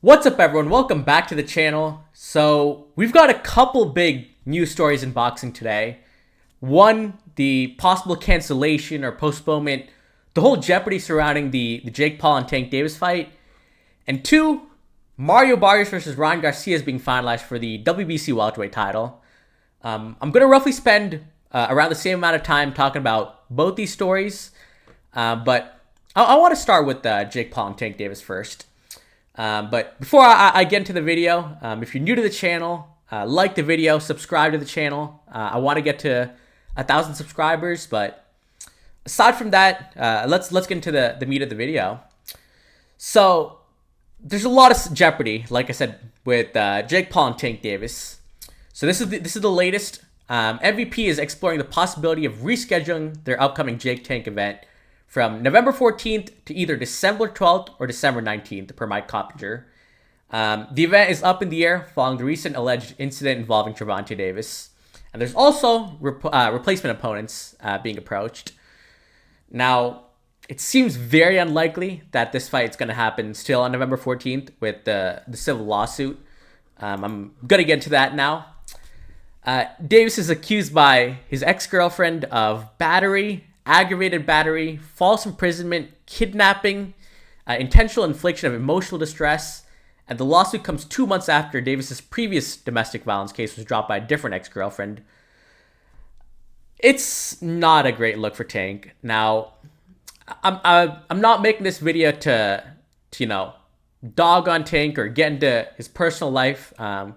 What's up, everyone? Welcome back to the channel. So we've got a couple big news stories in boxing today. One, the possible cancellation or postponement, the whole Jeopardy surrounding the Jake Paul and Tank Davis fight. And two, Mario Barrios versus Ryan Garcia is being finalized for the WBC welterweight title. I'm going to roughly spend around the same amount of time talking about both these stories. But I want to start with Jake Paul and Tank Davis first. But before I get into the video, if you're new to the channel, like the video, subscribe to the channel. I want to get to 1,000 subscribers, but aside from that, let's get into the meat of the video. So there's a lot of Jeopardy, like I said, with Jake Paul and Tank Davis. So this is the latest. MVP is exploring the possibility of rescheduling their upcoming Jake Tank event from November 14th to either December 12th or December 19th, per Mike Coppinger. The event is up in the air following the recent alleged incident involving Gervonta Davis. And there's also replacement opponents being approached. Now, it seems very unlikely that this fight is going to happen still on November 14th with the civil lawsuit. I'm going to get into that now. Davis is accused by his ex-girlfriend of battery, aggravated battery, false imprisonment, kidnapping, intentional infliction of emotional distress, and the lawsuit comes 2 months after Davis's previous domestic violence case was dropped by a different ex-girlfriend. It's not a great look for Tank. Now, I'm not making this video to dog on Tank or get into his personal life. I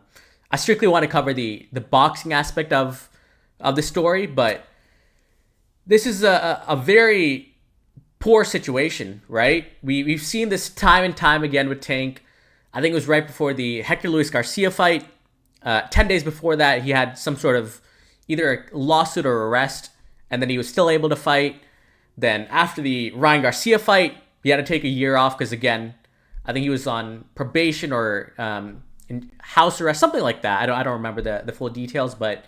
strictly want to cover the boxing aspect of the story, but this is a very poor situation, right? We've seen this time and time again with Tank. I think it was right before the Hector Luis Garcia fight. 10 days before that, he had some sort of either a lawsuit or arrest, and then he was still able to fight. Then after the Ryan Garcia fight, he had to take a year off because, again, I think he was on probation or in house arrest, something like that. I don't remember the full details, but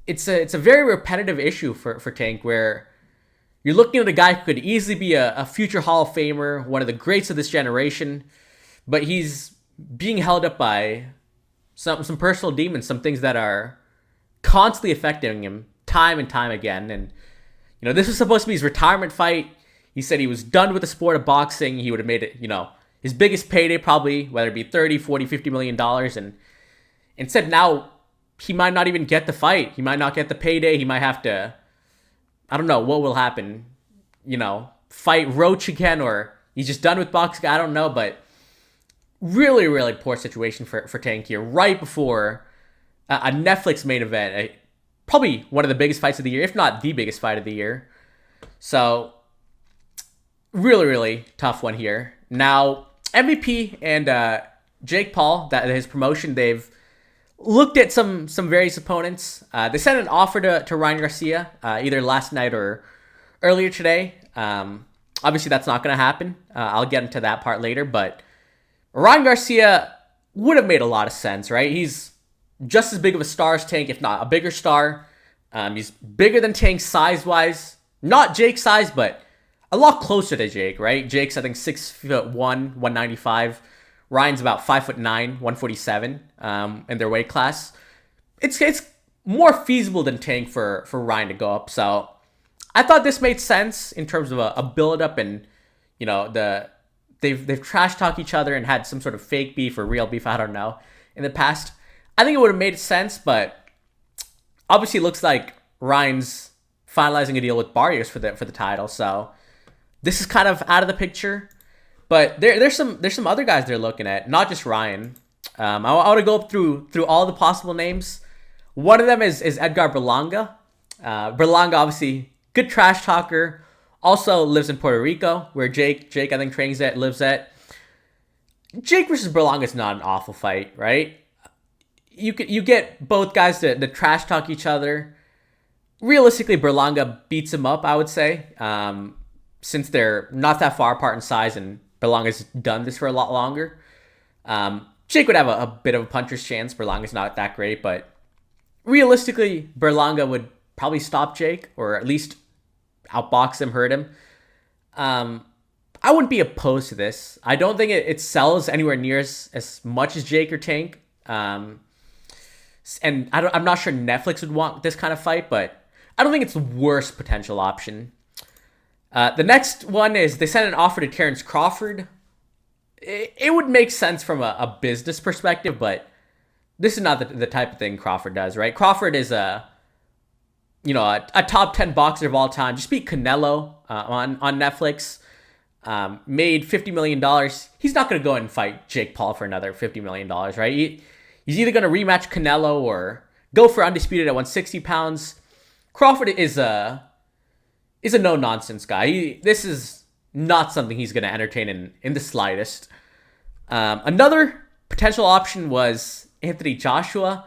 it's a very repetitive issue for Tank, where you're looking at a guy who could easily be a future Hall of Famer, one of the greats of this generation, but he's being held up by some personal demons, some things that are constantly affecting him time and time again. And this was supposed to be his retirement fight. He said he was done with the sport of boxing. He would have made it, his biggest payday probably, whether it be 30, 40, 50 million dollars. And instead now he might not even get the fight. He might not get the payday. He might have to, I don't know what will happen, fight Roach again, or he's just done with boxing. I don't know, but really, really poor situation for Tank here, right before a Netflix main event, probably one of the biggest fights of the year, if not the biggest fight of the year. So really, really tough one here. Now, MVP and Jake Paul, that his promotion, they've looked at some various opponents. They sent an offer to Ryan Garcia either last night or earlier today. Obviously, that's not going to happen. I'll get into that part later. But Ryan Garcia would have made a lot of sense, right? He's just as big of a star as Tank, if not a bigger star. He's bigger than Tank size-wise. Not Jake's size, but a lot closer to Jake, right? Jake's, I think, 6'1", 195. Ryan's about 5'9", 147 in their weight class. It's more feasible than Tank for Ryan to go up. So I thought this made sense in terms of a build up, and they've trash talked each other and had some sort of fake beef or real beef, I don't know, in the past. I think it would have made sense, but obviously it looks like Ryan's finalizing a deal with Barrios for the title. So this is kind of out of the picture. But there's some other guys they're looking at, not just Ryan. I want to go through all the possible names. One of them is Edgar Berlanga. Berlanga, obviously, good trash talker. Also lives in Puerto Rico, where Jake I think lives at. Jake versus Berlanga is not an awful fight, right? You get both guys to trash talk each other. Realistically, Berlanga beats him up, I would say, since they're not that far apart in size, and Berlanga's done this for a lot longer. Jake would have a bit of a puncher's chance. Berlanga's not that great, but realistically, Berlanga would probably stop Jake, or at least outbox him, hurt him. I wouldn't be opposed to this. I don't think it sells anywhere near as much as Jake or Tank. And I'm not sure Netflix would want this kind of fight, but I don't think it's the worst potential option. The next one is they sent an offer to Terrence Crawford. It would make sense from a business perspective, but this is not the type of thing Crawford does, right? Crawford is a top 10 boxer of all time. Just beat Canelo on Netflix. Made $50 million. He's not going to go and fight Jake Paul for another $50 million, right? He's either going to rematch Canelo or go for undisputed at 160 pounds. Crawford is a no-nonsense guy. This is not something he's going to entertain in the slightest. Another potential option was Anthony Joshua.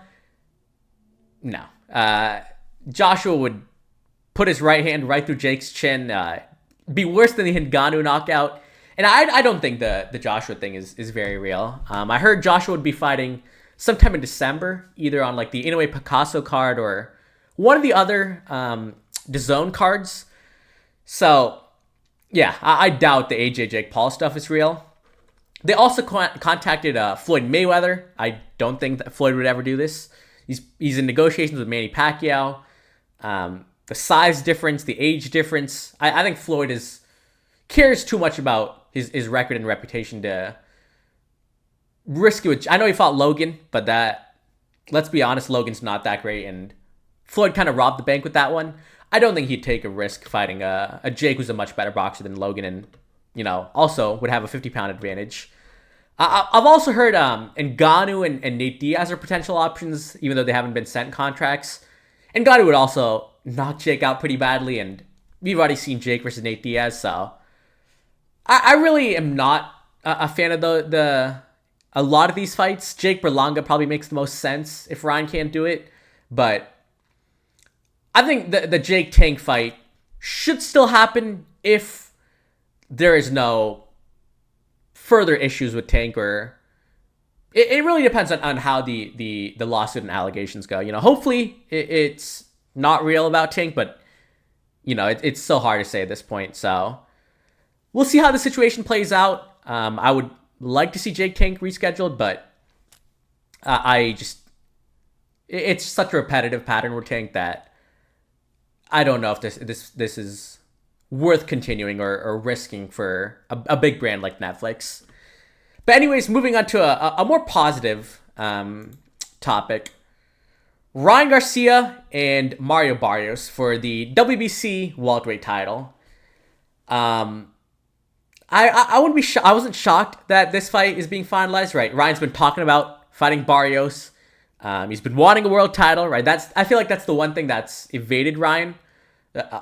No. Joshua would put his right hand right through Jake's chin. Be worse than the Ngannou knockout. And I don't think the Joshua thing is very real. I heard Joshua would be fighting sometime in December, either on like the Inoue Picasso card or one of the other DAZN cards. So, yeah, I doubt the AJ Jake Paul stuff is real. They also contacted Floyd Mayweather. I don't think that Floyd would ever do this. He's in negotiations with Manny Pacquiao. The size difference, the age difference. I think Floyd cares too much about his record and reputation to risk it. I know he fought Logan, but let's be honest, Logan's not that great, and Floyd kind of robbed the bank with that one. I don't think he'd take a risk fighting a Jake who's a much better boxer than Logan, and also would have a 50-pound advantage. I've also heard Ngannou and Nate Diaz are potential options, even though they haven't been sent contracts. Ngannou would also knock Jake out pretty badly, and we've already seen Jake versus Nate Diaz, so I really am not a fan of a lot of these fights. Jake Berlanga probably makes the most sense if Ryan can't do it, but I think the Jake Tank fight should still happen if there is no further issues with Tank, or it really depends on how the lawsuit and allegations go. Hopefully it's not real about Tank, but it's so hard to say at this point. So we'll see how the situation plays out. I would like to see Jake Tank rescheduled, but it's such a repetitive pattern with Tank that I don't know if this is worth continuing or risking for a big brand like Netflix. But anyways, moving on to a more positive topic. Ryan Garcia and Mario Barrios for the WBC welterweight title. I wouldn't be I wasn't shocked that this fight is being finalized, right? Ryan's been talking about fighting Barrios. He's been wanting a world title, right? I feel like that's the one thing that's evaded Ryan.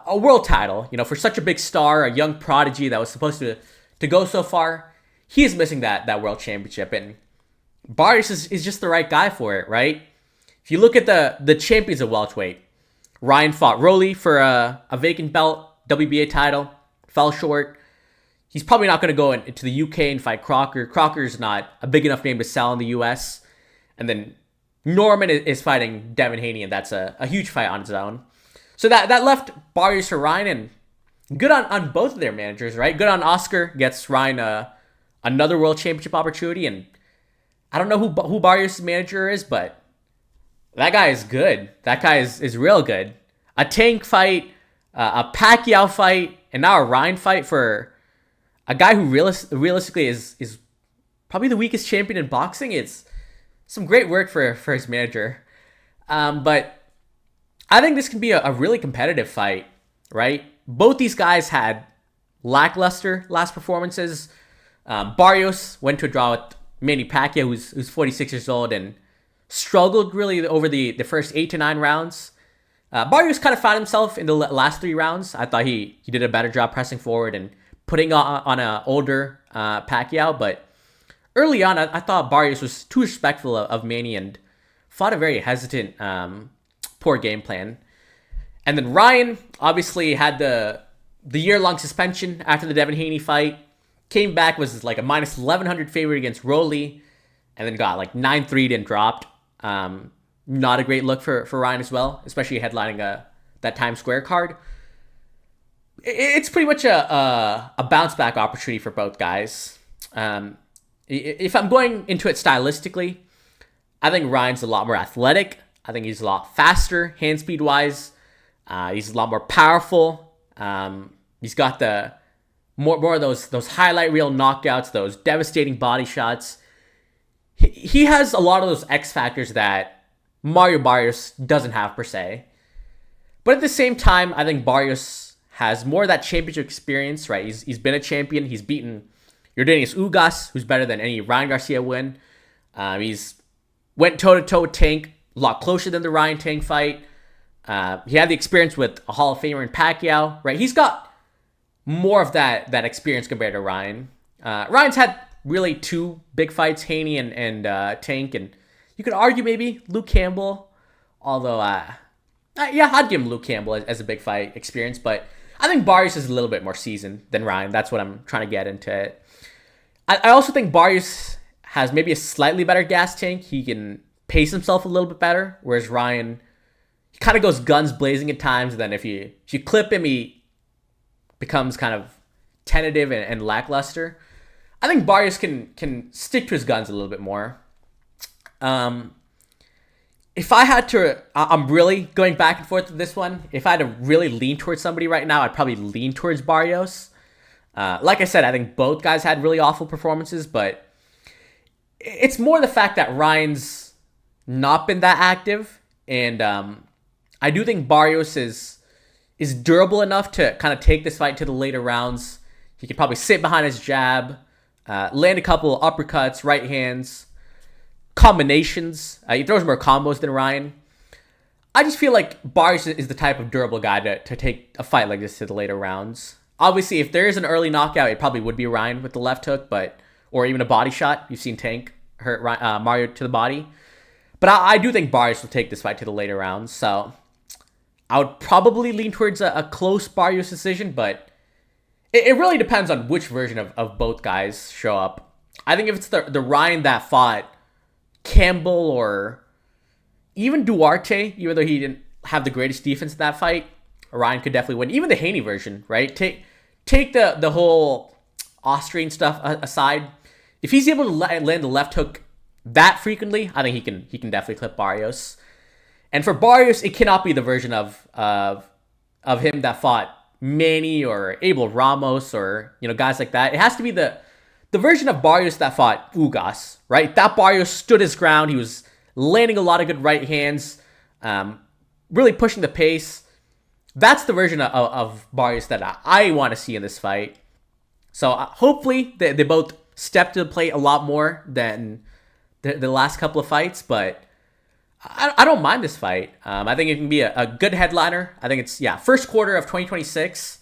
A world title, for such a big star, a young prodigy that was supposed to go so far, he is missing that world championship, and Barrios is just the right guy for it, right? If you look at the champions of welterweight, Ryan fought Rolly for a vacant belt, WBA title, fell short. He's probably not going to go into the UK and fight Crocker. Crocker's not a big enough name to sell in the US. And then Norman is fighting Devin Haney, and that's a huge fight on its own. So that left Barrios for Ryan, and good on both of their managers, right? Good on Oscar, gets Ryan another world championship opportunity, and I don't know who Barrios' manager is, but that guy is good. That guy is real good. A Tank fight, a Pacquiao fight, and now a Ryan fight for a guy who realistically is probably the weakest champion in boxing. It's some great work for his manager. But I think this can be a really competitive fight, right? Both these guys had lackluster last performances. Barrios went to a draw with Manny Pacquiao, who's 46 years old, and struggled really over the first 8 to 9 rounds. Barrios kind of found himself in the last 3 rounds. I thought he did a better job pressing forward and putting on an older Pacquiao, but early on, I thought Barrios was too respectful of Manny and fought a very hesitant, poor game plan. And then Ryan obviously had the year-long suspension after the Devin Haney fight. Came back, was like a minus 1,100 favorite against Rolly, and then got like 9-3'd and dropped. Not a great look for Ryan as well, especially headlining that Times Square card. It's pretty much a bounce back opportunity for both guys. If I'm going into it stylistically, I think Ryan's a lot more athletic. I think he's a lot faster, hand speed wise. He's a lot more powerful. He's got the more of those highlight reel knockouts, those devastating body shots. He has a lot of those X factors that Mario Barrios doesn't have per se. But at the same time, I think Barrios has more of that championship experience, right? He's been a champion. He's beaten Yordenis Ugas, who's better than any Ryan Garcia win. He's went toe-to-toe with Tank, a lot closer than the Ryan Tank fight. He had the experience with a Hall of Famer in Pacquiao, right? He's got more of that experience compared to Ryan. Ryan's had really two big fights, Haney and Tank, and you could argue maybe Luke Campbell, although, yeah, I'd give him Luke Campbell as a big fight experience, but I think Barrios is a little bit more seasoned than Ryan. That's what I'm trying to get into it. I also think Barrios has maybe a slightly better gas tank. He can pace himself a little bit better, whereas Ryan, he kind of goes guns blazing at times. And then if you clip him, he becomes kind of tentative and lackluster. I think Barrios can stick to his guns a little bit more. If I had to, I'm really going back and forth with this one. If I had to really lean towards somebody right now, I'd probably lean towards Barrios. Like I said, I think both guys had really awful performances, but it's more the fact that Ryan's not been that active, and I do think Barrios is durable enough to kind of take this fight to the later rounds. He can probably sit behind his jab, land a couple uppercuts, right hands, combinations. He throws more combos than Ryan. I just feel like Barrios is the type of durable guy to take a fight like this to the later rounds. Obviously, if there is an early knockout, it probably would be Ryan with the left hook, or even a body shot. You've seen Tank hurt Mario to the body. But I do think Barrios will take this fight to the later rounds. So I would probably lean towards a close Barrios decision, but it really depends on which version of both guys show up. I think if it's the Ryan that fought Campbell or even Duarte, even though he didn't have the greatest defense in that fight, Ryan could definitely win. Even the Haney version, right? Take the whole Austrian stuff aside. If he's able to land the left hook that frequently, I think he can definitely clip Barrios. And for Barrios, it cannot be the version of him that fought Manny or Abel Ramos or guys like that. It has to be the version of Barrios that fought Ugas, right? That Barrios stood his ground. He was landing a lot of good right hands, really pushing the pace. That's the version of Barrios that I want to see in this fight. So hopefully they both step to the plate a lot more than the last couple of fights, but I don't mind this fight. I think it can be a good headliner. I think it's, first quarter of 2026.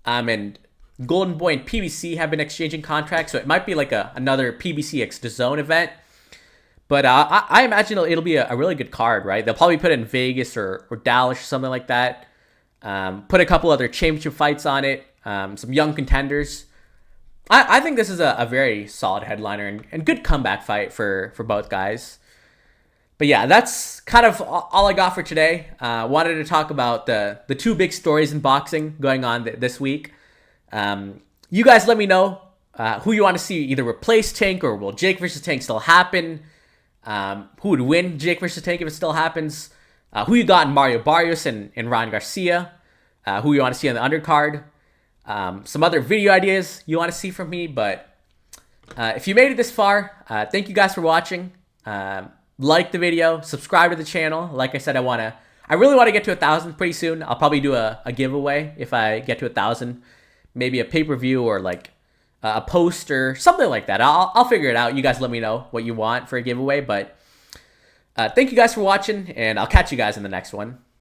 And Golden Boy and PBC have been exchanging contracts, so it might be like another PBC x DAZN event. But I imagine it'll be a really good card, right? They'll probably put it in Vegas or Dallas or something like that. Put a couple other championship fights on it. Some young contenders. I think this is a very solid headliner and good comeback fight for both guys. But yeah, that's kind of all I got for today. Wanted to talk about the two big stories in boxing going on this week. You guys let me know who you want to see either replace Tank, or will Jake versus Tank still happen? Who would win Jake versus Tank if it still happens? Who you got in Mario Barrios and Ryan Garcia? Who you want to see on the undercard? Some other video ideas you want to see from me. But if you made it this far, thank you guys for watching. Like the video, subscribe to the channel. Like I said, I really want to get to 1,000 pretty soon. I'll probably do a giveaway if I get to 1,000. Maybe a pay-per-view or like a post or something like that. I'll figure it out. You guys let me know what you want for a giveaway. But thank you guys for watching, and I'll catch you guys in the next one.